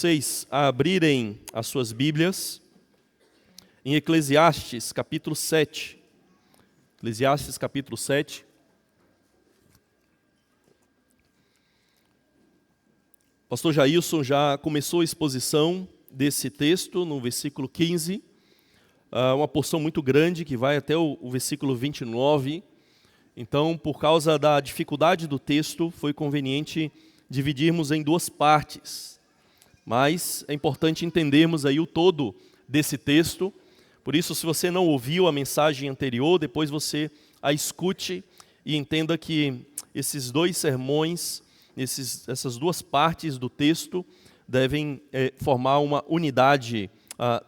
Vocês a abrirem as suas Bíblias em Eclesiastes capítulo 7. Eclesiastes capítulo 7. O pastor Jailson já começou a exposição desse texto no versículo 15. Uma porção muito grande que vai até o versículo 29. Então, por causa da dificuldade do texto, foi conveniente dividirmos em duas partes. Mas é importante entendermos aí o todo desse texto. Por isso, se você não ouviu a mensagem anterior, depois você a escute e entenda que esses dois sermões, essas duas partes do texto, devem formar uma unidade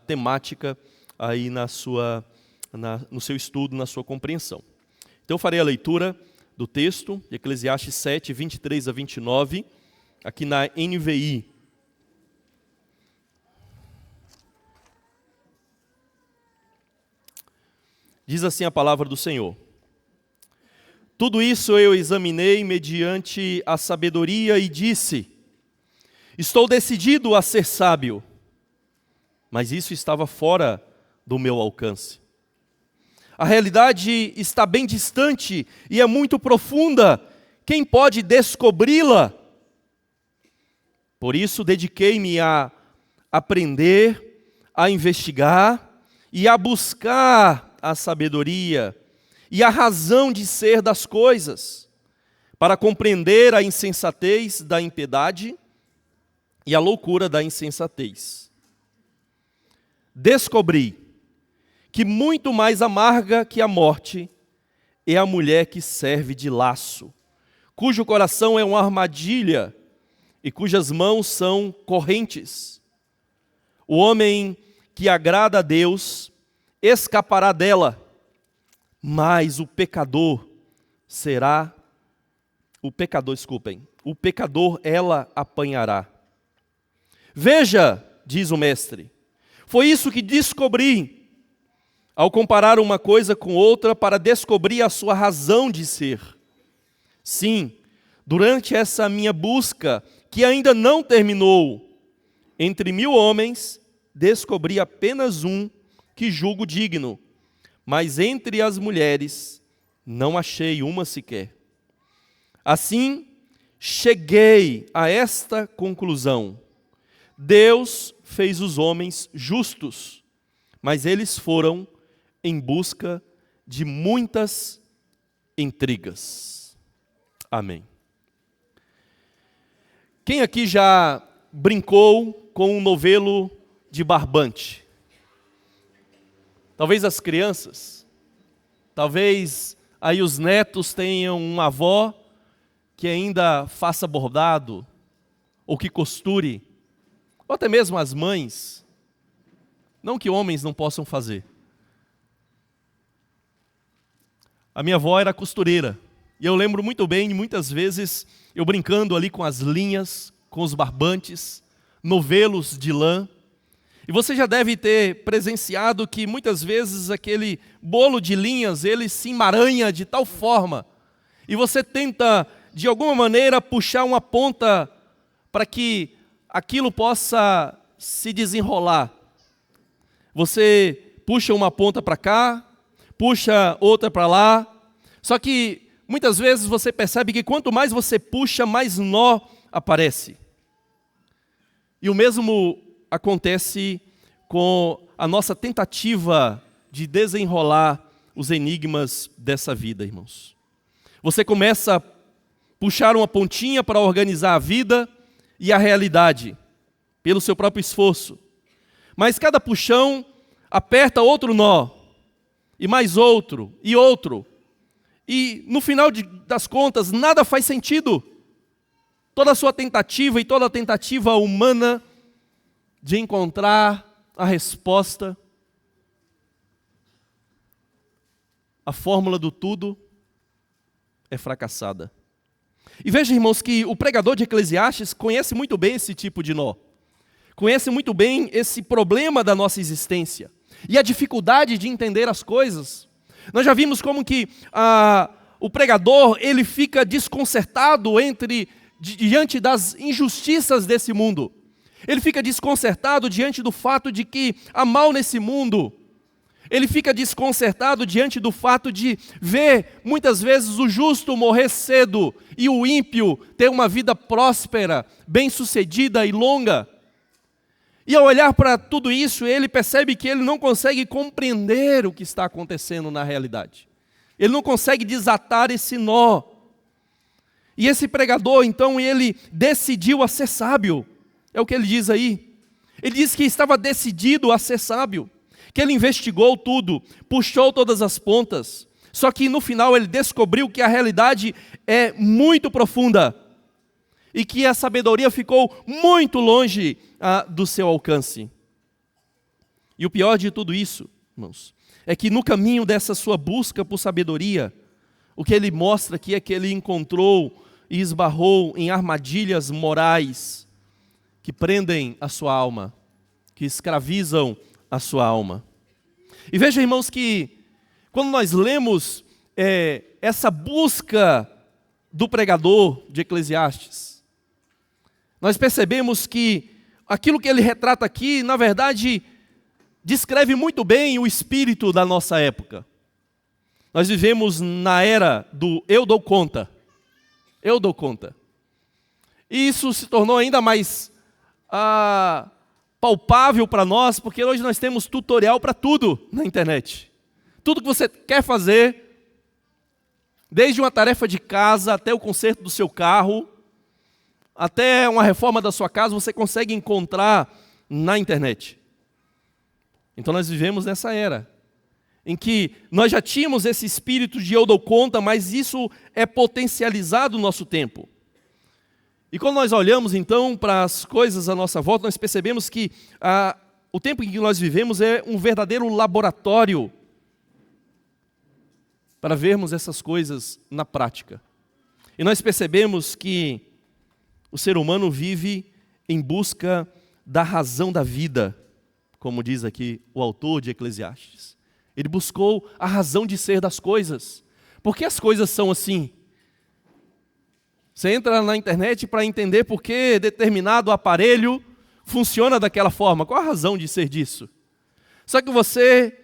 temática aí no seu estudo, na sua compreensão. Então, eu farei a leitura do texto, de Eclesiastes 7, 23 a 29, aqui na NVI. Diz assim a palavra do Senhor: tudo isso eu examinei mediante a sabedoria e disse: estou decidido a ser sábio, mas isso estava fora do meu alcance. A realidade está bem distante e é muito profunda. Quem pode descobri-la? Por isso dediquei-me a aprender, a investigar e a buscar a sabedoria e a razão de ser das coisas, para compreender a insensatez da impiedade e a loucura da insensatez. Descobri que muito mais amarga que a morte é a mulher que serve de laço, cujo coração é uma armadilha e cujas mãos são correntes. O homem que agrada a Deus escapará dela, mas o pecador ela apanhará. Veja, diz o mestre, foi isso que descobri ao comparar uma coisa com outra para descobrir a sua razão de ser. Sim, durante essa minha busca, que ainda não terminou, entre 1000 homens, descobri apenas um que julgo digno, mas entre as mulheres não achei uma sequer. Assim, cheguei a esta conclusão: Deus fez os homens justos, mas eles foram em busca de muitas intrigas. Amém. Quem aqui já brincou com um novelo de barbante? Talvez as crianças, talvez aí os netos tenham uma avó que ainda faça bordado, ou que costure, ou até mesmo as mães, não que homens não possam fazer. A minha avó era costureira, e eu lembro muito bem, muitas vezes, eu brincando ali com as linhas, com os barbantes, novelos de lã. E você já deve ter presenciado que muitas vezes aquele bolo de linhas, ele se emaranha de tal forma, e você tenta, de alguma maneira, puxar uma ponta para que aquilo possa se desenrolar. Você puxa uma ponta para cá, puxa outra para lá, só que muitas vezes você percebe que quanto mais você puxa, mais nó aparece. E o mesmo acontece com a nossa tentativa de desenrolar os enigmas dessa vida, irmãos. Você começa a puxar uma pontinha para organizar a vida e a realidade, pelo seu próprio esforço. Mas cada puxão aperta outro nó, e mais outro, e outro. E no final das contas, nada faz sentido. Toda a sua tentativa e toda a tentativa humana de encontrar a resposta, a fórmula do tudo é fracassada. E veja, irmãos, que o pregador de Eclesiastes conhece muito bem esse tipo de nó. Conhece muito bem esse problema da nossa existência e a dificuldade de entender as coisas. Nós já vimos como que o pregador ele fica desconcertado diante das injustiças desse mundo. Ele fica desconcertado diante do fato de que há mal nesse mundo. Ele fica desconcertado diante do fato de ver, muitas vezes, o justo morrer cedo e o ímpio ter uma vida próspera, bem-sucedida e longa. E ao olhar para tudo isso, ele percebe que ele não consegue compreender o que está acontecendo na realidade. Ele não consegue desatar esse nó. E esse pregador, então, ele decidiu a ser sábio. É o que ele diz aí. Ele diz que estava decidido a ser sábio, que ele investigou tudo, puxou todas as pontas, só que no final ele descobriu que a realidade é muito profunda e que a sabedoria ficou muito longe do seu alcance. E o pior de tudo isso, irmãos, é que no caminho dessa sua busca por sabedoria, o que ele mostra aqui é que ele encontrou e esbarrou em armadilhas morais que prendem a sua alma, que escravizam a sua alma. E veja, irmãos, que quando nós lemos essa busca do pregador de Eclesiastes, nós percebemos que aquilo que ele retrata aqui, na verdade, descreve muito bem o espírito da nossa época. Nós vivemos na era do eu dou conta. Eu dou conta. E isso se tornou ainda mais palpável para nós, porque hoje nós temos tutorial para tudo na internet. Tudo que você quer fazer, desde uma tarefa de casa até o conserto do seu carro, até uma reforma da sua casa, você consegue encontrar na internet. Então nós vivemos nessa era, em que nós já tínhamos esse espírito de eu dou conta, mas isso é potencializado no nosso tempo. E quando nós olhamos então para as coisas à nossa volta, nós percebemos que o tempo em que nós vivemos é um verdadeiro laboratório para vermos essas coisas na prática. E nós percebemos que o ser humano vive em busca da razão da vida, como diz aqui o autor de Eclesiastes. Ele buscou a razão de ser das coisas. Por que as coisas são assim? Você entra na internet para entender por que determinado aparelho funciona daquela forma. Qual a razão de ser disso? Só que você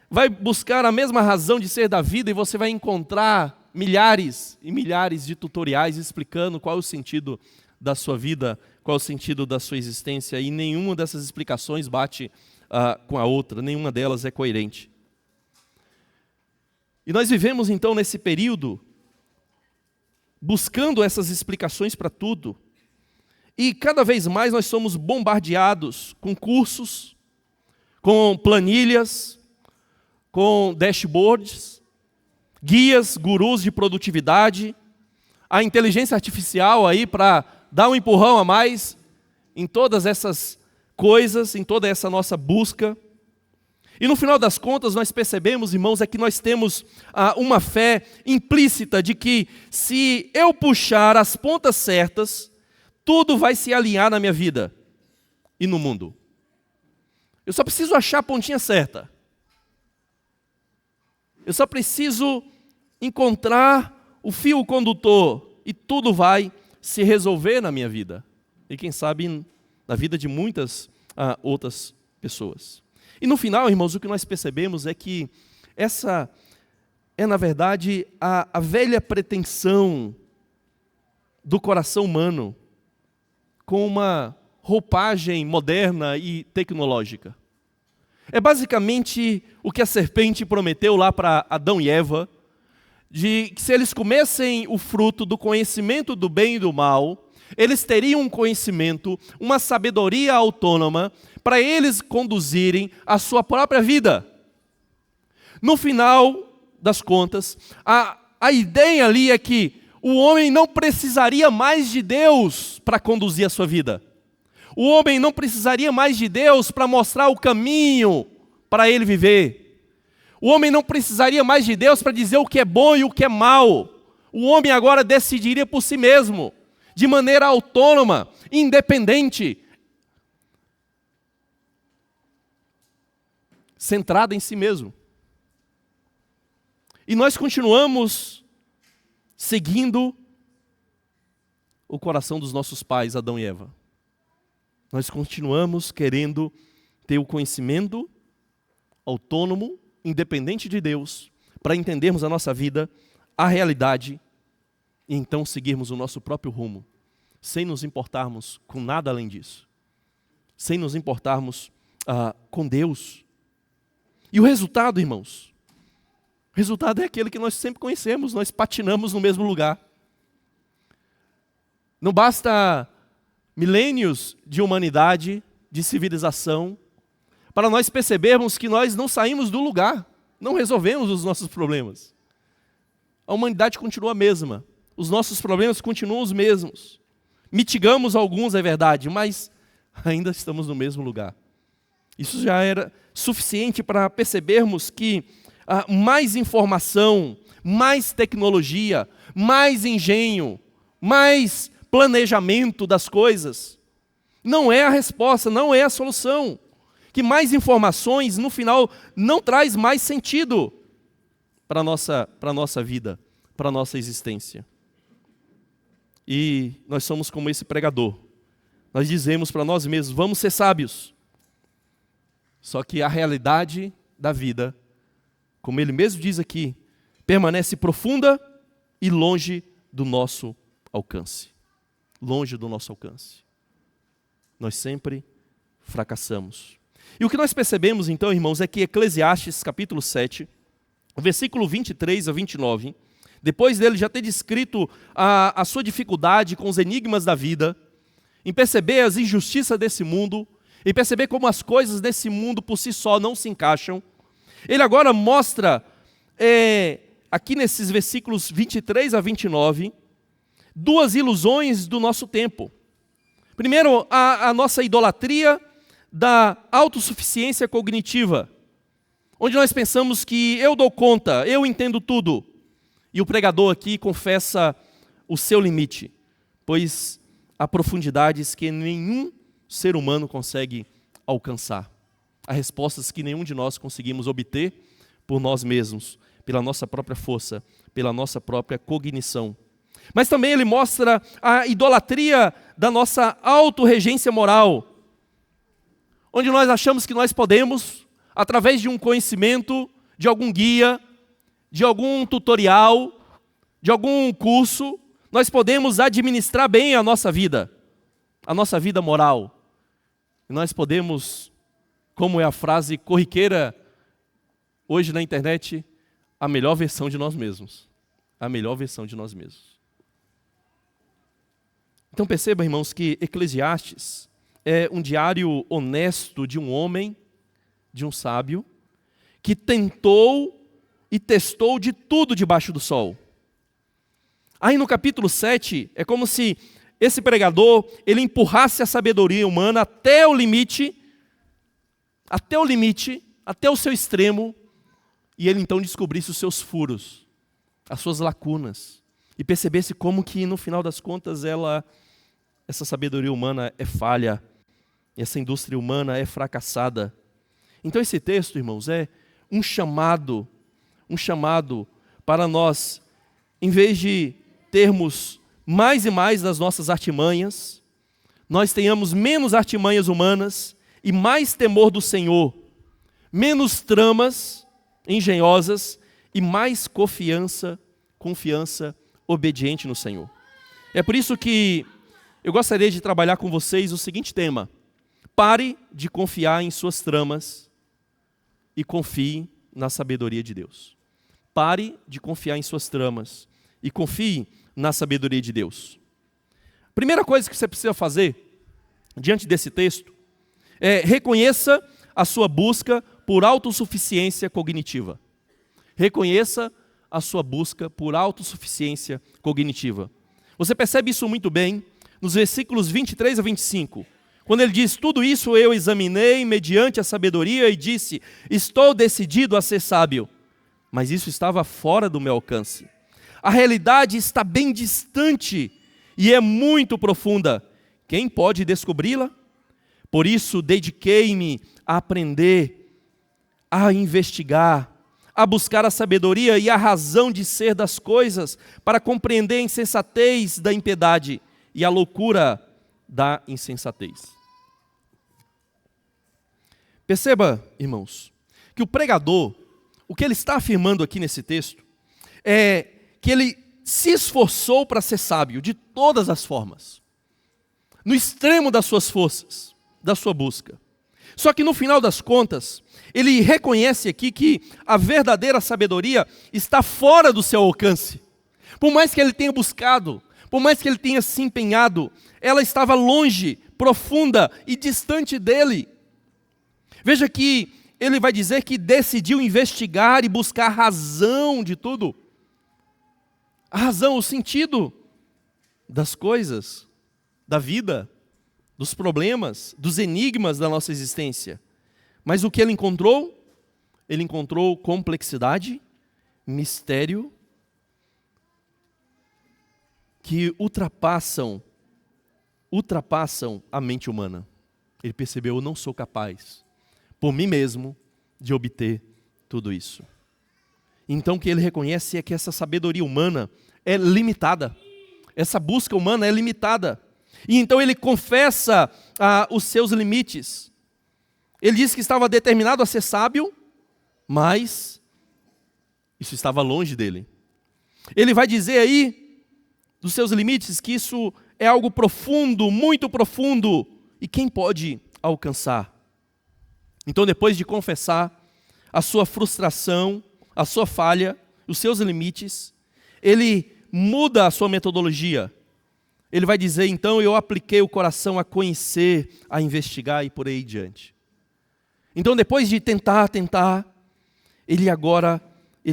vai buscar a mesma razão de ser da vida e você vai encontrar milhares e milhares de tutoriais explicando qual é o sentido da sua vida, qual é o sentido da sua existência, e nenhuma dessas explicações bate com a outra, nenhuma delas é coerente. E nós vivemos então nesse período buscando essas explicações para tudo. E cada vez mais nós somos bombardeados com cursos, com planilhas, com dashboards, guias, gurus de produtividade, a inteligência artificial aí para dar um empurrão a mais em todas essas coisas, em toda essa nossa busca. E no final das contas nós percebemos, irmãos, é que nós temos uma fé implícita de que se eu puxar as pontas certas, tudo vai se alinhar na minha vida e no mundo. Eu só preciso achar a pontinha certa. Eu só preciso encontrar o fio condutor e tudo vai se resolver na minha vida. E quem sabe na vida de muitas outras pessoas. E no final, irmãos, o que nós percebemos é que essa é, na verdade, a velha pretensão do coração humano com uma roupagem moderna e tecnológica. É basicamente o que a serpente prometeu lá para Adão e Eva, de que se eles comessem o fruto do conhecimento do bem e do mal, eles teriam um conhecimento, uma sabedoria autônoma, para eles conduzirem a sua própria vida. No final das contas, a ideia ali é que o homem não precisaria mais de Deus para conduzir a sua vida. O homem não precisaria mais de Deus para mostrar o caminho para ele viver. O homem não precisaria mais de Deus para dizer o que é bom e o que é mal. O homem agora decidiria por si mesmo, de maneira autônoma, independente, centrada em si mesmo. E nós continuamos seguindo o coração dos nossos pais, Adão e Eva. Nós continuamos querendo ter o conhecimento autônomo, independente de Deus, para entendermos a nossa vida, a realidade, e então seguirmos o nosso próprio rumo, sem nos importarmos com nada além disso, sem nos importarmos com Deus. E o resultado, irmãos, o resultado é aquele que nós sempre conhecemos, nós patinamos no mesmo lugar. Não basta milênios de humanidade, de civilização, para nós percebermos que nós não saímos do lugar, não resolvemos os nossos problemas. A humanidade continua a mesma, os nossos problemas continuam os mesmos. Mitigamos alguns, é verdade, mas ainda estamos no mesmo lugar. Isso já era suficiente para percebermos que mais informação, mais tecnologia, mais engenho, mais planejamento das coisas não é a resposta, não é a solução. Que mais informações, no final, não traz mais sentido para a nossa vida, para a nossa existência. E nós somos como esse pregador. Nós dizemos para nós mesmos, vamos ser sábios. Só que a realidade da vida, como ele mesmo diz aqui, permanece profunda e longe do nosso alcance. Longe do nosso alcance. Nós sempre fracassamos. E o que nós percebemos então, irmãos, é que Eclesiastes capítulo 7, versículo 23 a 29, depois dele já ter descrito a sua dificuldade com os enigmas da vida, em perceber as injustiças desse mundo, e perceber como as coisas desse mundo por si só não se encaixam, ele agora mostra, aqui nesses versículos 23 a 29, duas ilusões do nosso tempo. Primeiro, a nossa idolatria da autossuficiência cognitiva, onde nós pensamos que eu dou conta, eu entendo tudo. E o pregador aqui confessa o seu limite, pois há profundidades que nenhum ser humano consegue alcançar. Há respostas que nenhum de nós conseguimos obter por nós mesmos, pela nossa própria força, pela nossa própria cognição. Mas também ele mostra a idolatria da nossa autorregência moral, onde nós achamos que nós podemos, através de um conhecimento, de algum guia, de algum tutorial, de algum curso, nós podemos administrar bem a nossa vida moral. E nós podemos, como é a frase corriqueira hoje na internet, a melhor versão de nós mesmos. A melhor versão de nós mesmos. Então perceba, irmãos, que Eclesiastes é um diário honesto de um homem, de um sábio, que tentou e testou de tudo debaixo do sol. Aí no capítulo 7, é como se esse pregador, ele empurrasse a sabedoria humana até o limite, até o seu extremo, e ele então descobrisse os seus furos, as suas lacunas, e percebesse como que no final das contas essa sabedoria humana é falha, e essa indústria humana é fracassada. Então esse texto, irmãos, é um chamado para nós, em vez de termos mais e mais das nossas artimanhas, nós tenhamos menos artimanhas humanas e mais temor do Senhor, menos tramas engenhosas e mais confiança obediente no Senhor. É por isso que eu gostaria de trabalhar com vocês o seguinte tema: pare de confiar em suas tramas e confie na sabedoria de Deus. Pare de confiar em suas tramas e confie na sabedoria de Deus. Primeira coisa que você precisa fazer diante desse texto é reconheça a sua busca por autossuficiência cognitiva. Reconheça a sua busca por autossuficiência cognitiva. Você percebe isso muito bem nos versículos 23 a 25. Quando ele diz, tudo isso eu examinei mediante a sabedoria e disse, estou decidido a ser sábio. Mas isso estava fora do meu alcance. A realidade está bem distante e é muito profunda. Quem pode descobri-la? Por isso dediquei-me a aprender, a investigar, a buscar a sabedoria e a razão de ser das coisas, para compreender a insensatez da impiedade e a loucura da insensatez. Perceba, irmãos, que o pregador, o que ele está afirmando aqui nesse texto, é que ele se esforçou para ser sábio de todas as formas, no extremo das suas forças, da sua busca. Só que no final das contas, ele reconhece aqui que a verdadeira sabedoria está fora do seu alcance. Por mais que ele tenha buscado, por mais que ele tenha se empenhado, ela estava longe, profunda e distante dele. Veja que ele vai dizer que decidiu investigar e buscar a razão de tudo. A razão, o sentido das coisas, da vida, dos problemas, dos enigmas da nossa existência. Mas o que ele encontrou? Ele encontrou complexidade, mistério, que ultrapassam a mente humana. Ele percebeu, eu não sou capaz, por mim mesmo, de obter tudo isso. Então o que ele reconhece é que essa sabedoria humana é limitada. Essa busca humana é limitada. E então ele confessa os seus limites. Ele disse que estava determinado a ser sábio, mas isso estava longe dele. Ele vai dizer aí, dos seus limites, que isso é algo profundo, muito profundo, e quem pode alcançar? Então, depois de confessar a sua frustração, a sua falha, os seus limites, ele muda a sua metodologia. Ele vai dizer, então, eu apliquei o coração a conhecer, a investigar e por aí diante. Então, depois de tentar, ele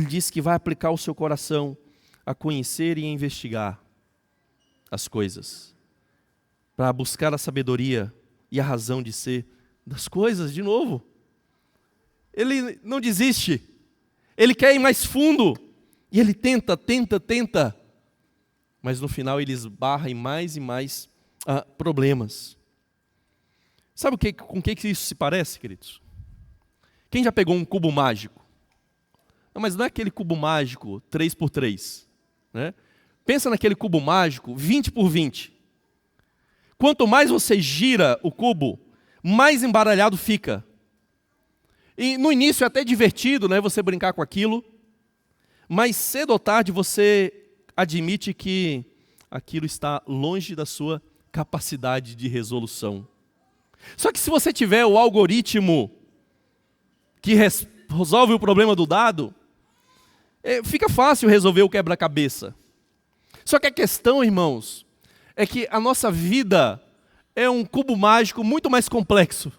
diz que vai aplicar o seu coração a conhecer e a investigar as coisas, para buscar a sabedoria e a razão de ser das coisas de novo. Ele não desiste, ele quer ir mais fundo, e ele tenta, mas no final ele esbarra em mais e mais problemas. Sabe com que isso se parece, queridos? Quem já pegou um cubo mágico? Não, mas não é aquele cubo mágico 3x3, né? Pensa naquele cubo mágico 20x20. Quanto mais você gira o cubo, mais embaralhado fica. E no início é até divertido, né, você brincar com aquilo, mas cedo ou tarde você admite que aquilo está longe da sua capacidade de resolução. Só que se você tiver o algoritmo que resolve o problema do dado, fica fácil resolver o quebra-cabeça. Só que a questão, irmãos, é que a nossa vida é um cubo mágico muito mais complexo.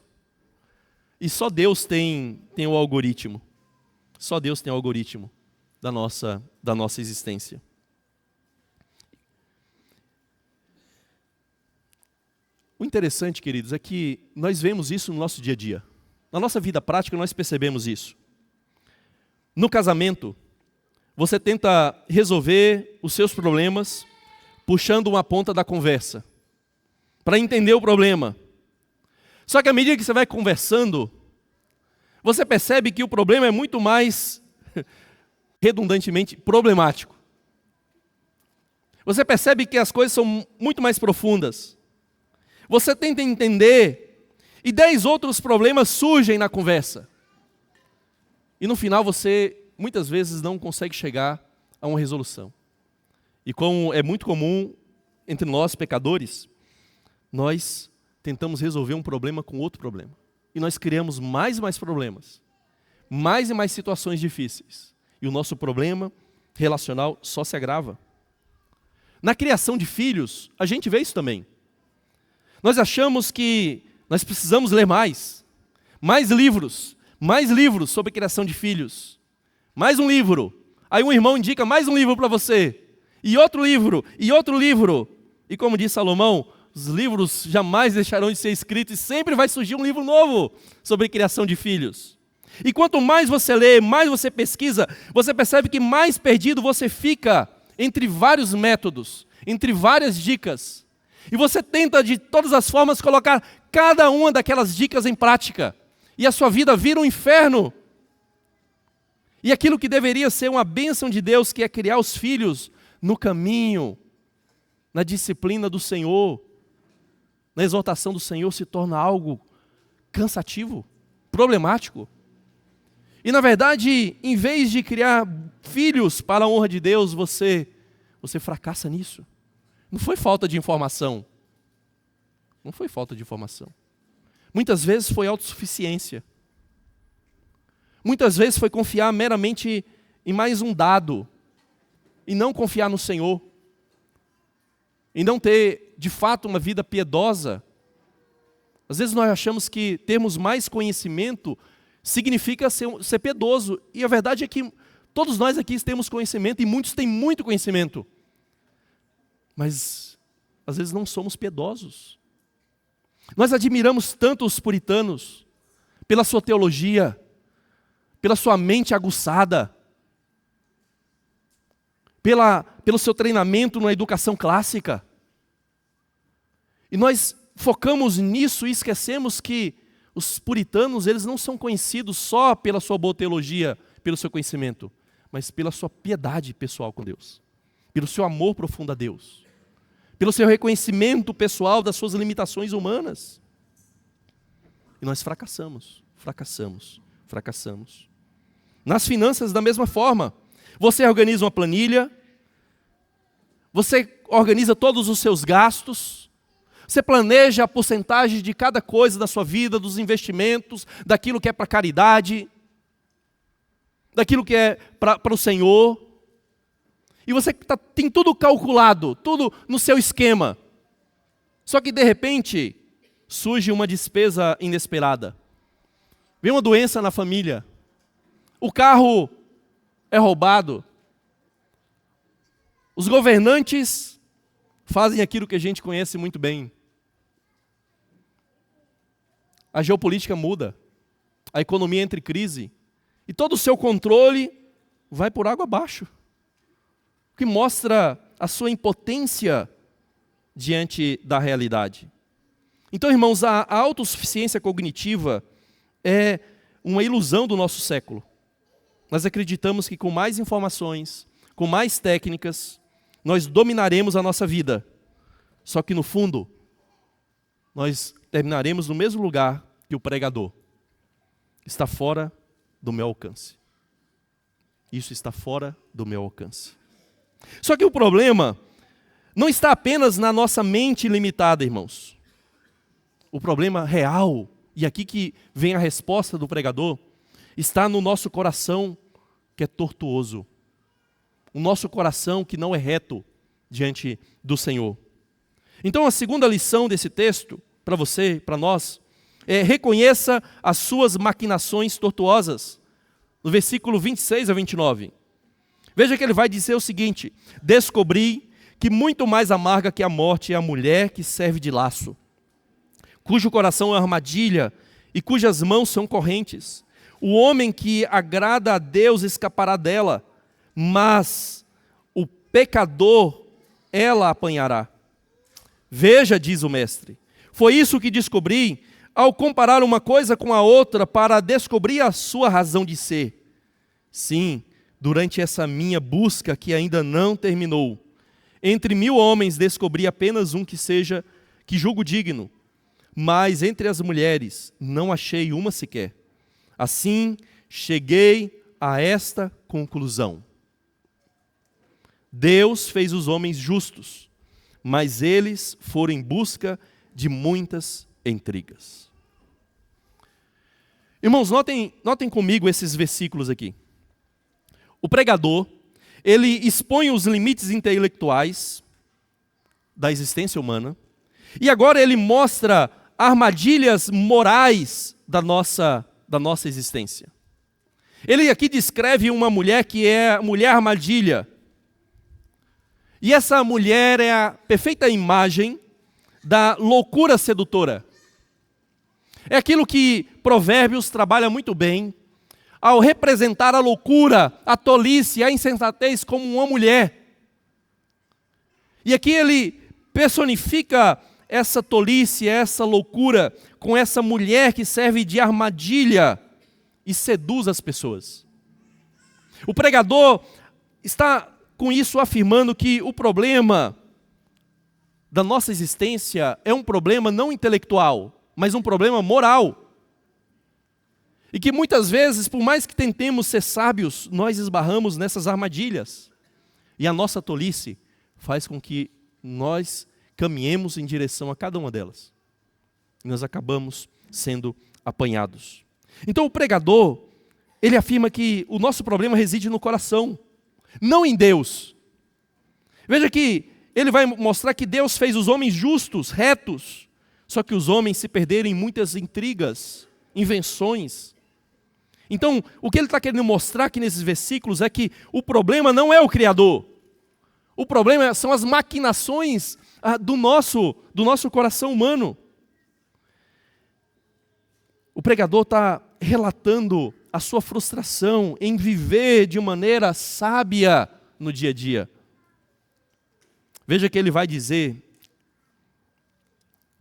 E só Deus tem o algoritmo. Só Deus tem o algoritmo da nossa existência. O interessante, queridos, é que nós vemos isso no nosso dia a dia. Na nossa vida prática, nós percebemos isso. No casamento, você tenta resolver os seus problemas puxando uma ponta da conversa, para entender o problema. Só que à medida que você vai conversando, você percebe que o problema é muito mais, redundantemente, problemático. Você percebe que as coisas são muito mais profundas. Você tenta entender, e 10 outros problemas surgem na conversa. E no final você, muitas vezes, não consegue chegar a uma resolução. E como é muito comum entre nós, pecadores, nós tentamos resolver um problema com outro problema. E nós criamos mais e mais problemas, mais e mais situações difíceis. E o nosso problema relacional só se agrava. Na criação de filhos, a gente vê isso também. Nós achamos que nós precisamos ler mais livros sobre criação de filhos. Mais um livro. Aí um irmão indica mais um livro para você. E outro livro, e outro livro. E como diz Salomão, os livros jamais deixarão de ser escritos e sempre vai surgir um livro novo sobre criação de filhos. E quanto mais você lê, mais você pesquisa, você percebe que mais perdido você fica entre vários métodos, entre várias dicas. E você tenta de todas as formas colocar cada uma daquelas dicas em prática. E a sua vida vira um inferno. E aquilo que deveria ser uma bênção de Deus, que é criar os filhos no caminho, na disciplina do Senhor, na exortação do Senhor, se torna algo cansativo, problemático. E na verdade, em vez de criar filhos para a honra de Deus, você fracassa nisso. Não foi falta de informação. Não foi falta de informação. Muitas vezes foi autossuficiência. Muitas vezes foi confiar meramente em mais um dado e não confiar no Senhor. E não ter, de fato, uma vida piedosa. Às vezes nós achamos que termos mais conhecimento significa ser piedoso. E a verdade é que todos nós aqui temos conhecimento e muitos têm muito conhecimento. Mas, às vezes, não somos piedosos. Nós admiramos tanto os puritanos pela sua teologia, pela sua mente aguçada, pelo seu treinamento na educação clássica. E nós focamos nisso e esquecemos que os puritanos, eles não são conhecidos só pela sua boa teologia, pelo seu conhecimento, mas pela sua piedade pessoal com Deus, pelo seu amor profundo a Deus, pelo seu reconhecimento pessoal das suas limitações humanas. E nós fracassamos. Nas finanças, da mesma forma. Você organiza uma planilha, você organiza todos os seus gastos, você planeja a porcentagem de cada coisa da sua vida, dos investimentos, daquilo que é para caridade, daquilo que é para o Senhor. E você tem tudo calculado, tudo no seu esquema. Só que de repente surge uma despesa inesperada. Vem uma doença na família. O carro é roubado. Os governantes fazem aquilo que a gente conhece muito bem. A geopolítica muda. A economia entra em crise. E todo o seu controle vai por água abaixo. O que mostra a sua impotência diante da realidade. Então, irmãos, a autossuficiência cognitiva é uma ilusão do nosso século. Nós acreditamos que com mais informações, com mais técnicas, nós dominaremos a nossa vida. Só que no fundo, nós terminaremos no mesmo lugar que o pregador. Está fora do meu alcance. Isso está fora do meu alcance. Só que o problema não está apenas na nossa mente limitada, irmãos. O problema real, e aqui que vem a resposta do pregador, está no nosso coração que é tortuoso. O nosso coração que não é reto diante do Senhor. Então a segunda lição desse texto, para você, para nós, é: reconheça as suas maquinações tortuosas. No versículo 26 a 29. Veja que ele vai dizer o seguinte: descobri que muito mais amarga que a morte é a mulher que serve de laço, cujo coração é armadilha e cujas mãos são correntes. O homem que agrada a Deus escapará dela, mas o pecador ela apanhará. Veja, diz o mestre, foi isso que descobri ao comparar uma coisa com a outra para descobrir a sua razão de ser. Sim, durante essa minha busca que ainda não terminou, entre 1000 homens descobri apenas um que julgo digno, mas entre as mulheres não achei uma sequer. Assim, cheguei a esta conclusão: Deus fez os homens justos, mas eles foram em busca de muitas intrigas. Irmãos, notem comigo esses versículos aqui. O pregador, ele expõe os limites intelectuais da existência humana, e agora ele mostra armadilhas morais da nossa existência. Ele aqui descreve uma mulher que é a mulher armadilha. E essa mulher é a perfeita imagem da loucura sedutora. É aquilo que Provérbios trabalha muito bem, ao representar a loucura, a tolice, a insensatez como uma mulher. E aqui ele personifica essa tolice, essa loucura, com essa mulher que serve de armadilha e seduz as pessoas. O pregador está com isso afirmando que o problema da nossa existência é um problema não intelectual, mas um problema moral. E que muitas vezes, por mais que tentemos ser sábios, nós esbarramos nessas armadilhas. E a nossa tolice faz com que nós caminhemos em direção a cada uma delas. E nós acabamos sendo apanhados. Então o pregador, ele afirma que o nosso problema reside no coração, não em Deus. Veja que ele vai mostrar que Deus fez os homens justos, retos, só que os homens se perderam em muitas intrigas, invenções. Então, o que ele está querendo mostrar aqui nesses versículos é que o problema não é o Criador. O problema são as maquinações do nosso coração humano. O pregador está relatando a sua frustração em viver de maneira sábia no dia a dia. Veja que ele vai dizer,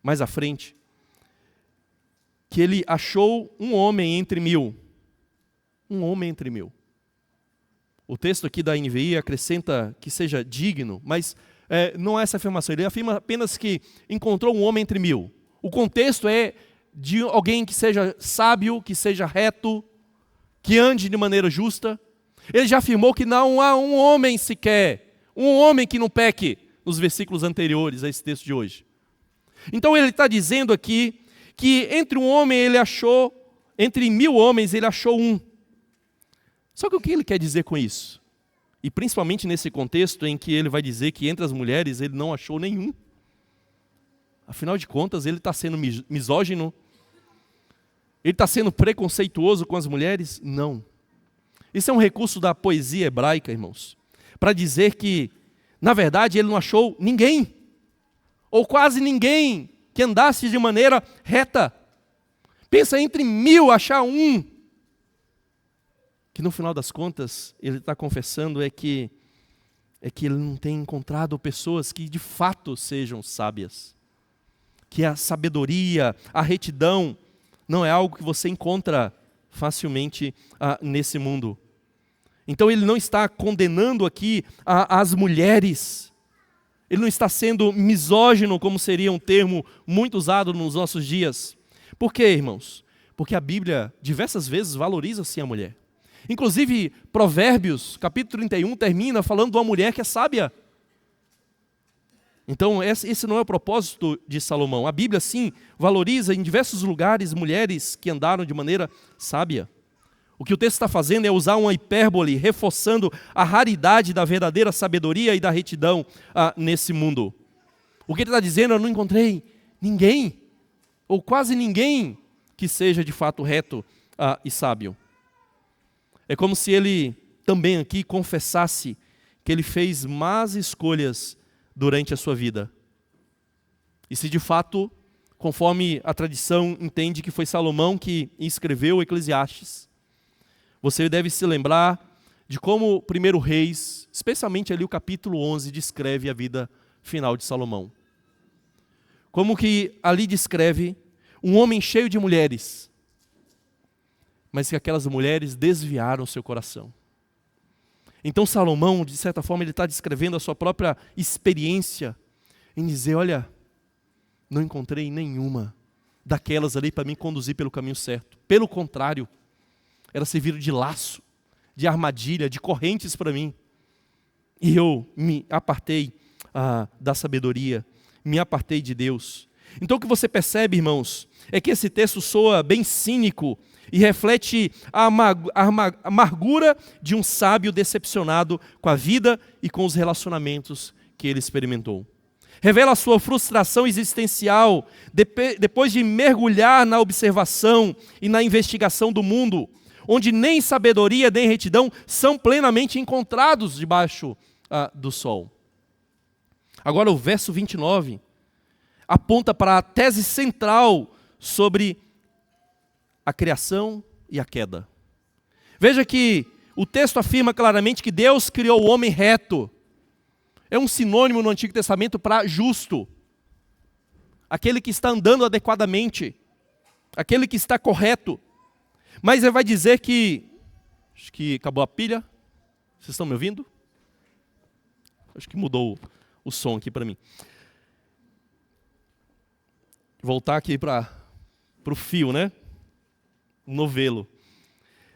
mais à frente, que ele achou um homem entre mil. Um homem entre mil. O texto aqui da NVI acrescenta que seja digno, mas não é essa afirmação. Ele afirma apenas que encontrou um homem entre mil. O contexto é de alguém que seja sábio, que seja reto, que ande de maneira justa. Ele já afirmou que não há um homem sequer, um homem que não peque, nos versículos anteriores a esse texto de hoje. Então ele está dizendo aqui que entre um homem ele achou, entre 1000 homens ele achou um. Só que o que ele quer dizer com isso? E principalmente nesse contexto em que ele vai dizer que entre as mulheres ele não achou nenhum. Afinal de contas, ele está sendo misógino? Ele está sendo preconceituoso com as mulheres? Não. Isso é um recurso da poesia hebraica, irmãos, para dizer que, na verdade, ele não achou ninguém, ou quase ninguém, que andasse de maneira reta. Pensa entre 1000 achar um. Que no final das contas, ele está confessando é que ele não tem encontrado pessoas que de fato sejam sábias. Que a sabedoria, a retidão, não é algo que você encontra facilmente nesse mundo. Então ele não está condenando aqui as mulheres. Ele não está sendo misógino, como seria um termo muito usado nos nossos dias. Por quê, irmãos? Porque a Bíblia diversas vezes valoriza-se a mulher. Inclusive, Provérbios, capítulo 31, termina falando de uma mulher que é sábia. Então, esse não é o propósito de Salomão. A Bíblia, sim, valoriza em diversos lugares mulheres que andaram de maneira sábia. O que o texto está fazendo é usar uma hipérbole, reforçando a raridade da verdadeira sabedoria e da retidão nesse mundo. O que ele está dizendo, eu não encontrei ninguém, ou quase ninguém, que seja de fato reto e sábio. É como se ele também aqui confessasse que ele fez más escolhas durante a sua vida. E se de fato, conforme a tradição entende que foi Salomão que escreveu o Eclesiastes, você deve se lembrar de como o 1 Reis, especialmente ali o capítulo 11, descreve a vida final de Salomão. Como que ali descreve um homem cheio de mulheres, mas que aquelas mulheres desviaram seu coração. Então Salomão, de certa forma, ele está descrevendo a sua própria experiência em dizer, olha, não encontrei nenhuma daquelas ali para me conduzir pelo caminho certo. Pelo contrário, elas serviram de laço, de armadilha, de correntes para mim. E eu me apartei da sabedoria, me apartei de Deus. Então o que você percebe, irmãos, é que esse texto soa bem cínico e reflete a amargura de um sábio decepcionado com a vida e com os relacionamentos que ele experimentou. Revela a sua frustração existencial depois de mergulhar na observação e na investigação do mundo, onde nem sabedoria nem retidão são plenamente encontrados debaixo do sol. Agora o verso 29 aponta para a tese central sobre a criação e a queda. Veja que o texto afirma claramente que Deus criou o homem reto. É um sinônimo no Antigo Testamento para justo. Aquele que está andando adequadamente. Aquele que está correto. Mas ele vai dizer que... Acho que acabou a pilha. Vocês estão me ouvindo? Acho que mudou o som aqui para mim. Voltar aqui para o fio, né? Novelo.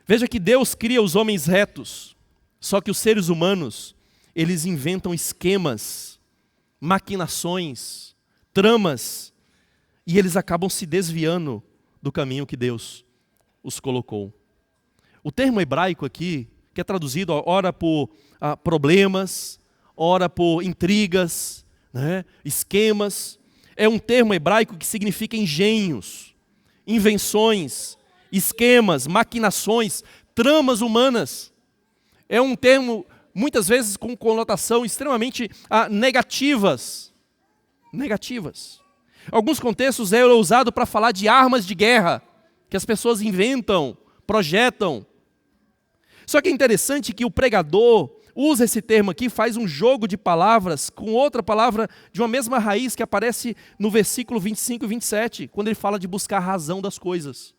Veja que Deus cria os homens retos, só que os seres humanos, eles inventam esquemas, maquinações, tramas, e eles acabam se desviando do caminho que Deus os colocou. O termo hebraico aqui, que é traduzido ora por problemas, ora por intrigas, né, esquemas, é um termo hebraico que significa engenhos, invenções, esquemas, maquinações, tramas humanas. É um termo, muitas vezes, com conotação extremamente negativas. Alguns contextos é usado para falar de armas de guerra, que as pessoas inventam, projetam. Só que é interessante que o pregador usa esse termo aqui, faz um jogo de palavras com outra palavra de uma mesma raiz que aparece no versículo 25 e 27, quando ele fala de buscar a razão das coisas.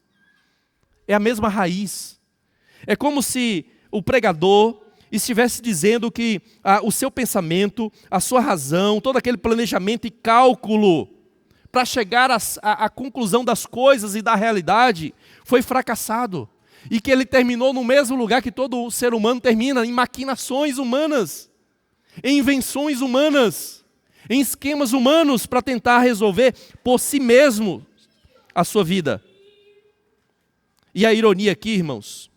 É a mesma raiz. É como se o pregador estivesse dizendo que o seu pensamento, a sua razão, todo aquele planejamento e cálculo para chegar à conclusão das coisas e da realidade foi fracassado. E que ele terminou no mesmo lugar que todo ser humano termina, em maquinações humanas, em invenções humanas, em esquemas humanos para tentar resolver por si mesmo a sua vida. E a ironia aqui, irmãos,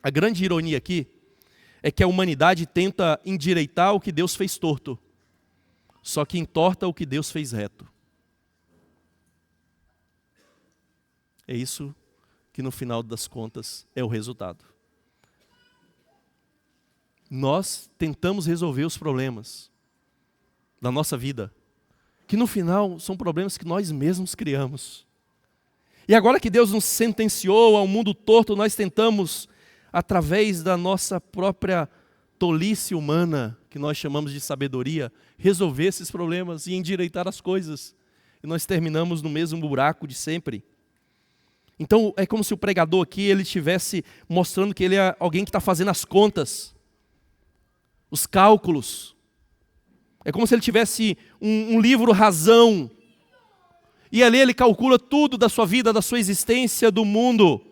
a grande ironia aqui, é que a humanidade tenta endireitar o que Deus fez torto, só que entorta o que Deus fez reto. É isso que no final das contas é o resultado. Nós tentamos resolver os problemas da nossa vida, que no final são problemas que nós mesmos criamos. E agora que Deus nos sentenciou ao mundo torto, nós tentamos, através da nossa própria tolice humana, que nós chamamos de sabedoria, resolver esses problemas e endireitar as coisas. E nós terminamos no mesmo buraco de sempre. Então é como se o pregador aqui ele estivesse mostrando que ele é alguém que está fazendo as contas, os cálculos. É como se ele tivesse um livro razão. E ali ele calcula tudo da sua vida, da sua existência, do mundo.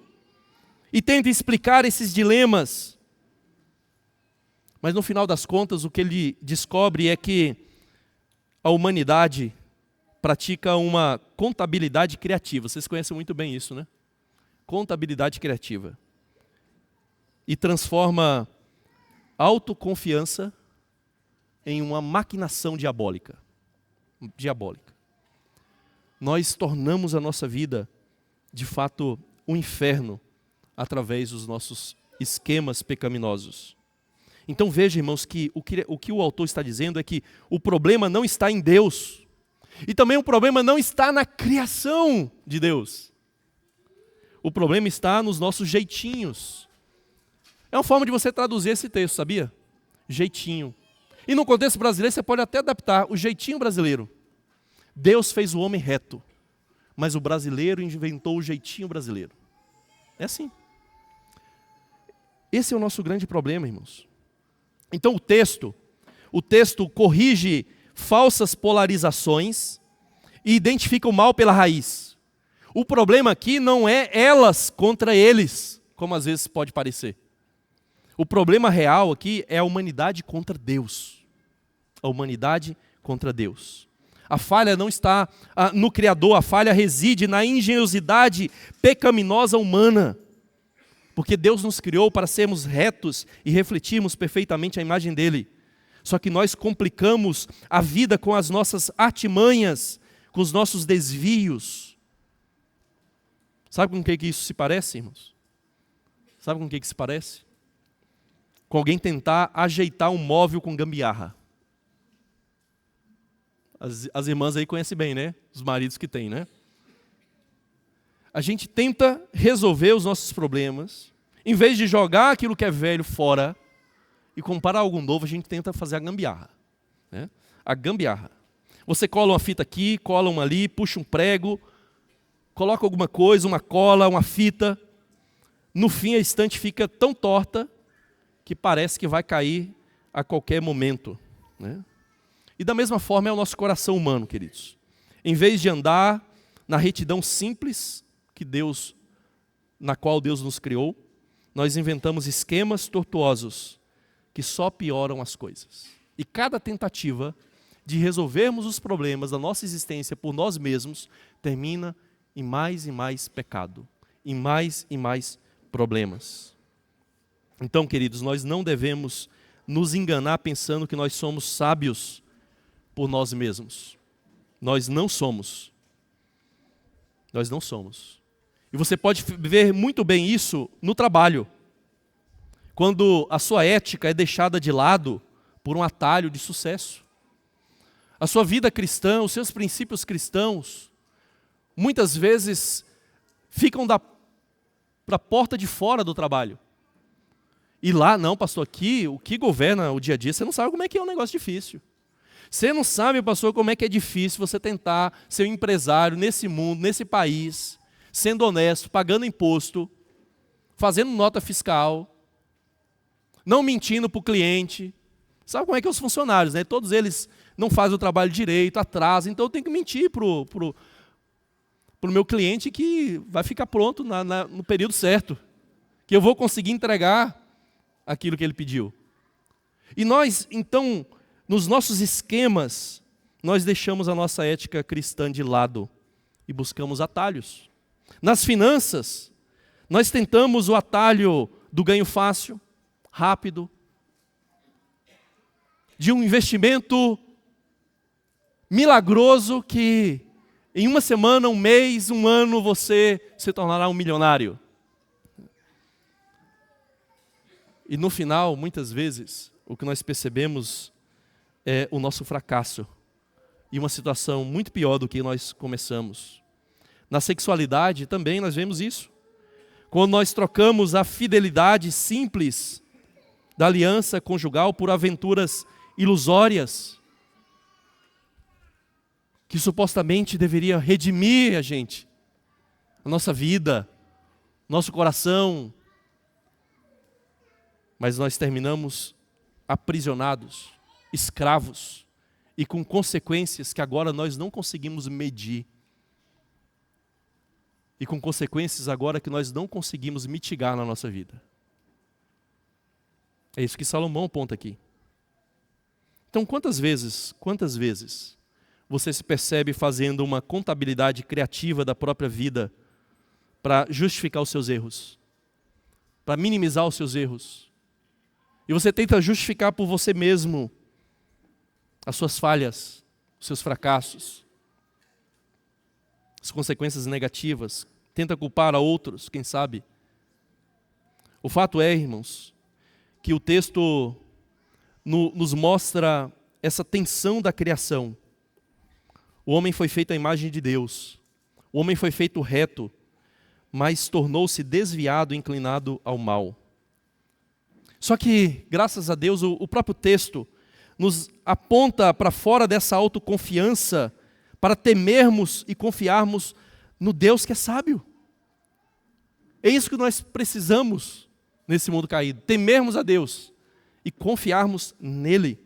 E tenta explicar esses dilemas. Mas no final das contas o que ele descobre é que a humanidade pratica uma contabilidade criativa. Vocês conhecem muito bem isso, né? Contabilidade criativa. E transforma autoconfiança em uma maquinação diabólica. Nós tornamos a nossa vida, de fato, um inferno através dos nossos esquemas pecaminosos. Então veja, irmãos, que o que o autor está dizendo é que o problema não está em Deus. E também o problema não está na criação de Deus. O problema está nos nossos jeitinhos. É uma forma de você traduzir esse texto, sabia? Jeitinho. E no contexto brasileiro você pode até adaptar o jeitinho brasileiro. Deus fez o homem reto, mas o brasileiro inventou o jeitinho brasileiro. É assim. Esse é o nosso grande problema, irmãos. Então o texto corrige falsas polarizações e identifica o mal pela raiz. O problema aqui não é elas contra eles, como às vezes pode parecer. O problema real aqui é a humanidade contra Deus. A humanidade contra Deus. A falha não está no Criador, a falha reside na engenhosidade pecaminosa humana. Porque Deus nos criou para sermos retos e refletirmos perfeitamente a imagem dele. Só que nós complicamos a vida com as nossas artimanhas, com os nossos desvios. Sabe com o que isso se parece, irmãos? Sabe com o que se parece? Com alguém tentar ajeitar um móvel com gambiarra. As irmãs aí conhecem bem, né? Os maridos que têm, né? A gente tenta resolver os nossos problemas, em vez de jogar aquilo que é velho fora e comprar algo novo, a gente tenta fazer a gambiarra. Né? A gambiarra. Você cola uma fita aqui, cola uma ali, puxa um prego, coloca alguma coisa, uma cola, uma fita. No fim, a estante fica tão torta que parece que vai cair a qualquer momento. Né? E da mesma forma é o nosso coração humano, queridos. Em vez de andar na retidão simples na qual Deus nos criou, nós inventamos esquemas tortuosos que só pioram as coisas. E cada tentativa de resolvermos os problemas da nossa existência por nós mesmos termina em mais pecado, em mais problemas. Então, queridos, nós não devemos nos enganar pensando que nós somos sábios por nós mesmos. Nós não somos. Nós não somos. E você pode ver muito bem isso no trabalho. Quando a sua ética é deixada de lado por um atalho de sucesso. A sua vida cristã, os seus princípios cristãos, muitas vezes ficam para a porta de fora do trabalho. E lá, não, pastor, aqui, o que governa o dia a dia, você não sabe como é que é um negócio difícil. Você não sabe, pastor, como é que é difícil você tentar ser um empresário nesse mundo, nesse país, sendo honesto, pagando imposto, fazendo nota fiscal, não mentindo para o cliente. Sabe como é que é os funcionários, né? Todos eles não fazem o trabalho direito, atrasam, então eu tenho que mentir para o meu cliente que vai ficar pronto no período certo, que eu vou conseguir entregar aquilo que ele pediu. E nós, então, nos nossos esquemas, nós deixamos a nossa ética cristã de lado e buscamos atalhos. Nas finanças, nós tentamos o atalho do ganho fácil, rápido, de um investimento milagroso que em uma semana, um mês, um ano, você se tornará um milionário. E no final, muitas vezes, o que nós percebemos é o nosso fracasso. E uma situação muito pior do que nós começamos. Na sexualidade também nós vemos isso. Quando nós trocamos a fidelidade simples da aliança conjugal por aventuras ilusórias, que supostamente deveria redimir a gente, a nossa vida, nosso coração, mas nós terminamos aprisionados, escravos, e com consequências que agora nós não conseguimos medir. E com consequências agora que nós não conseguimos mitigar na nossa vida. É isso que Salomão aponta aqui. Então, quantas vezes você se percebe fazendo uma contabilidade criativa da própria vida para justificar os seus erros, para minimizar os seus erros? E você tenta justificar por você mesmo as suas falhas, os seus fracassos, as consequências negativas, tenta culpar a outros, quem sabe. O fato é, irmãos, que o texto nos mostra essa tensão da criação. O homem foi feito à imagem de Deus, o homem foi feito reto, mas tornou-se desviado e inclinado ao mal. Só que, graças a Deus, o próprio texto nos aponta para fora dessa autoconfiança para temermos e confiarmos no Deus que é sábio. É isso que nós precisamos nesse mundo caído, temermos a Deus e confiarmos nele.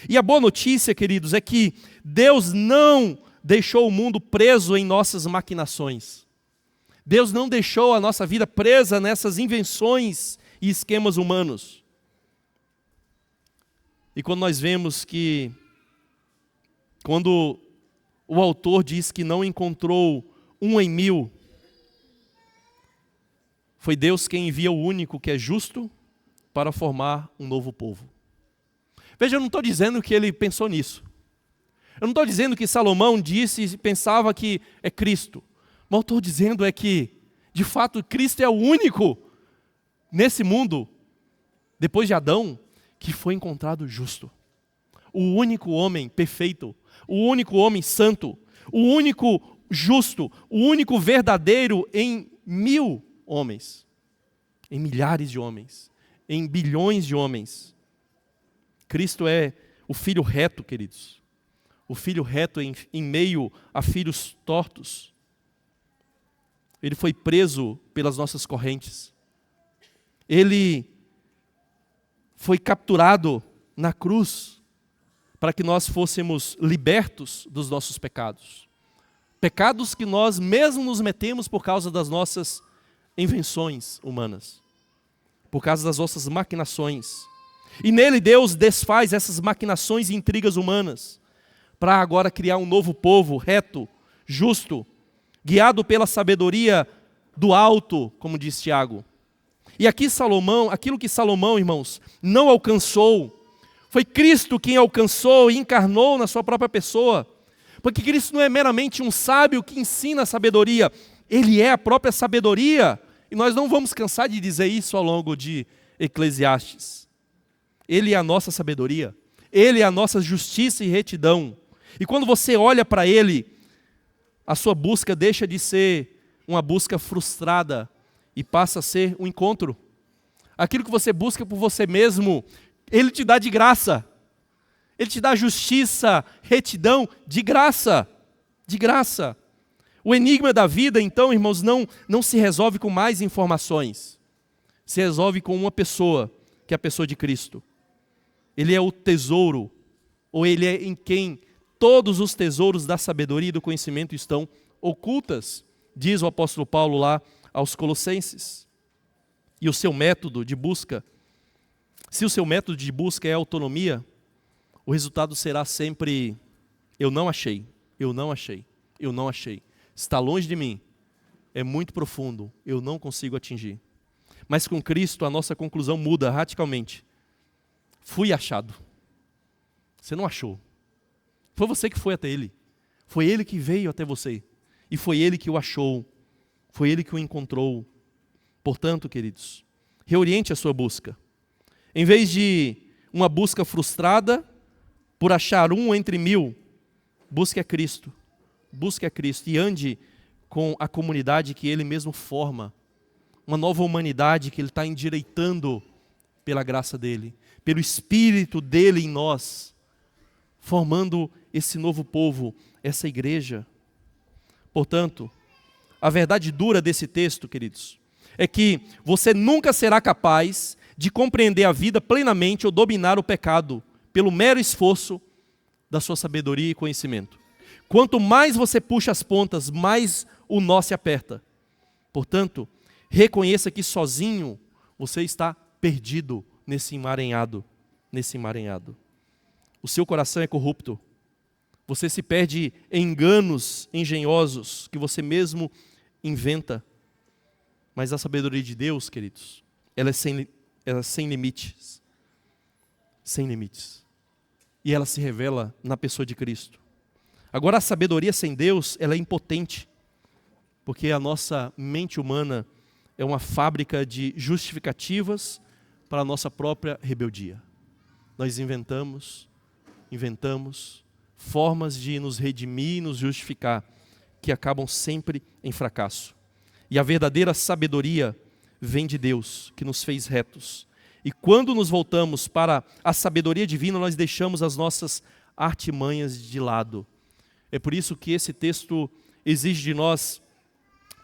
E a boa notícia, queridos, é que Deus não deixou o mundo preso em nossas maquinações. Deus não deixou a nossa vida presa nessas invenções e esquemas humanos. E quando nós vemos que, quando o autor diz que não encontrou 1 em 1000, foi Deus quem envia o único que é justo para formar um novo povo. Veja, eu não estou dizendo que ele pensou nisso. Eu não estou dizendo que Salomão disse e pensava que é Cristo. Mas eu estou dizendo é que, de fato, Cristo é o único nesse mundo, depois de Adão, que foi encontrado justo. O único homem perfeito, o único homem santo, o único justo, o único verdadeiro em 1000 homens, em milhares de homens, em bilhões de homens. Cristo é o filho reto, queridos. O filho reto em meio a filhos tortos. Ele foi preso pelas nossas correntes. Ele foi capturado na cruz para que nós fôssemos libertos dos nossos pecados. Pecados que nós mesmos nos metemos por causa das nossas invenções humanas. por causa das vossas maquinações. E nele Deus desfaz essas maquinações e intrigas humanas, para agora criar um novo povo reto, justo, guiado pela sabedoria do alto, como diz Tiago. E aqui Salomão, aquilo que Salomão, irmãos, não alcançou, foi Cristo quem alcançou e encarnou na sua própria pessoa. Porque Cristo não é meramente um sábio que ensina a sabedoria, Ele é a própria sabedoria. E nós não vamos cansar de dizer isso ao longo de Eclesiastes. Ele é a nossa sabedoria, Ele é a nossa justiça e retidão. E quando você olha para Ele, a sua busca deixa de ser uma busca frustrada e passa a ser um encontro. Aquilo que você busca por você mesmo, Ele te dá de graça. Ele te dá justiça, retidão, de graça. De graça. O enigma da vida, então, irmãos, não se resolve com mais informações. Se resolve com uma pessoa, que é a pessoa de Cristo. Ele é o tesouro, ou Ele é em quem todos os tesouros da sabedoria e do conhecimento estão ocultas, diz o apóstolo Paulo lá aos Colossenses. E o seu método de busca, se o seu método de busca é autonomia, o resultado será sempre: eu não achei, eu não achei, eu não achei. Está longe de mim, é muito profundo, eu não consigo atingir. Mas com Cristo a nossa conclusão muda radicalmente. Fui achado. Você não achou. Foi você que foi até Ele. Foi Ele que veio até você. E foi Ele que o achou. Foi Ele que o encontrou. Portanto, queridos, reoriente a sua busca. Em vez de uma busca frustrada por achar um entre mil, busque a Cristo. Busque a Cristo e ande com a comunidade que Ele mesmo forma. Uma nova humanidade que Ele está endireitando pela graça dEle, pelo Espírito dEle em nós, formando esse novo povo, essa igreja. Portanto, a verdade dura desse texto, queridos, é que você nunca será capaz de compreender a vida plenamente ou dominar o pecado pelo mero esforço da sua sabedoria e conhecimento. Quanto mais você puxa as pontas, mais o nó se aperta. Portanto, reconheça que sozinho você está perdido nesse emaranhado. O seu coração é corrupto. Você se perde em enganos engenhosos que você mesmo inventa. Mas a sabedoria de Deus, queridos, ela é sem limites. Sem limites. E ela se revela na pessoa de Cristo. Agora, a sabedoria sem Deus, ela é impotente. Porque a nossa mente humana é uma fábrica de justificativas para a nossa própria rebeldia. Nós inventamos formas de nos redimir e nos justificar, que acabam sempre em fracasso. E a verdadeira sabedoria vem de Deus, que nos fez retos. E quando nos voltamos para a sabedoria divina, nós deixamos as nossas artimanhas de lado. É por isso que esse texto exige de nós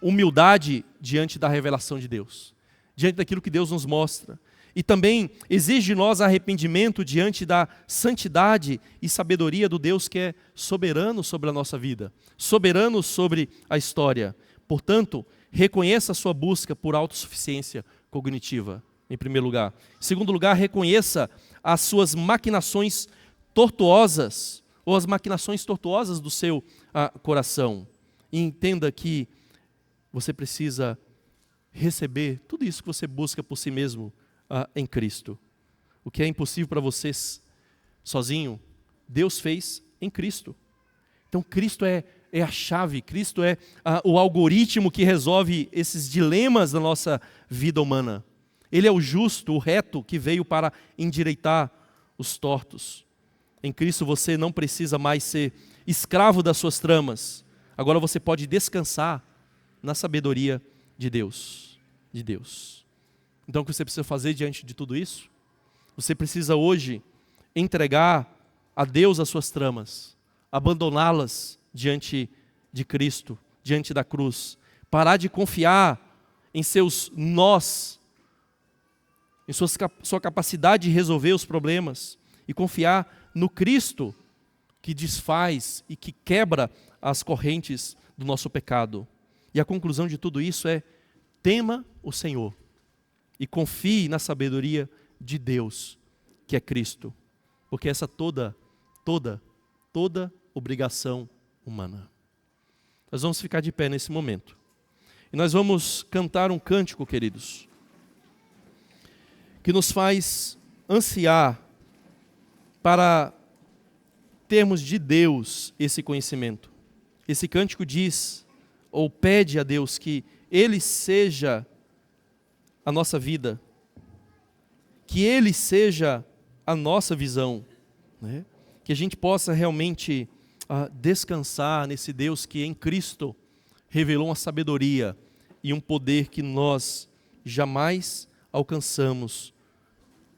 humildade diante da revelação de Deus, diante daquilo que Deus nos mostra. E também exige de nós arrependimento diante da santidade e sabedoria do Deus que é soberano sobre a nossa vida, soberano sobre a história. Portanto, reconheça a sua busca por autossuficiência cognitiva, em primeiro lugar. Em segundo lugar, reconheça as suas maquinações tortuosas, ou as maquinações tortuosas do seu coração. E entenda que você precisa receber tudo isso que você busca por si mesmo em Cristo. O que é impossível para vocês sozinho, Deus fez em Cristo. Então Cristo é a chave, Cristo é o algoritmo que resolve esses dilemas da nossa vida humana. Ele é o justo, o reto, que veio para endireitar os tortos. Em Cristo você não precisa mais ser escravo das suas tramas. Agora você pode descansar na sabedoria de Deus. Então o que você precisa fazer diante de tudo isso? Você precisa hoje entregar a Deus as suas tramas, abandoná-las diante de Cristo, diante da cruz. Parar de confiar em seus nós, em sua capacidade de resolver os problemas, e confiar no Cristo que desfaz e que quebra as correntes do nosso pecado. E a conclusão de tudo isso é: tema o Senhor. e confie na sabedoria de Deus, que é Cristo. Porque essa toda obrigação humana. Nós vamos ficar de pé nesse momento. E nós vamos cantar um cântico, queridos, que nos faz ansiar para termos de Deus esse conhecimento. Esse cântico diz, ou pede a Deus que Ele seja a nossa vida, que Ele seja a nossa visão, né? Que a gente possa realmente descansar nesse Deus que em Cristo revelou uma sabedoria e um poder que nós jamais alcançamos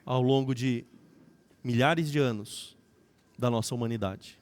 ao longo de milhares de anos da nossa humanidade.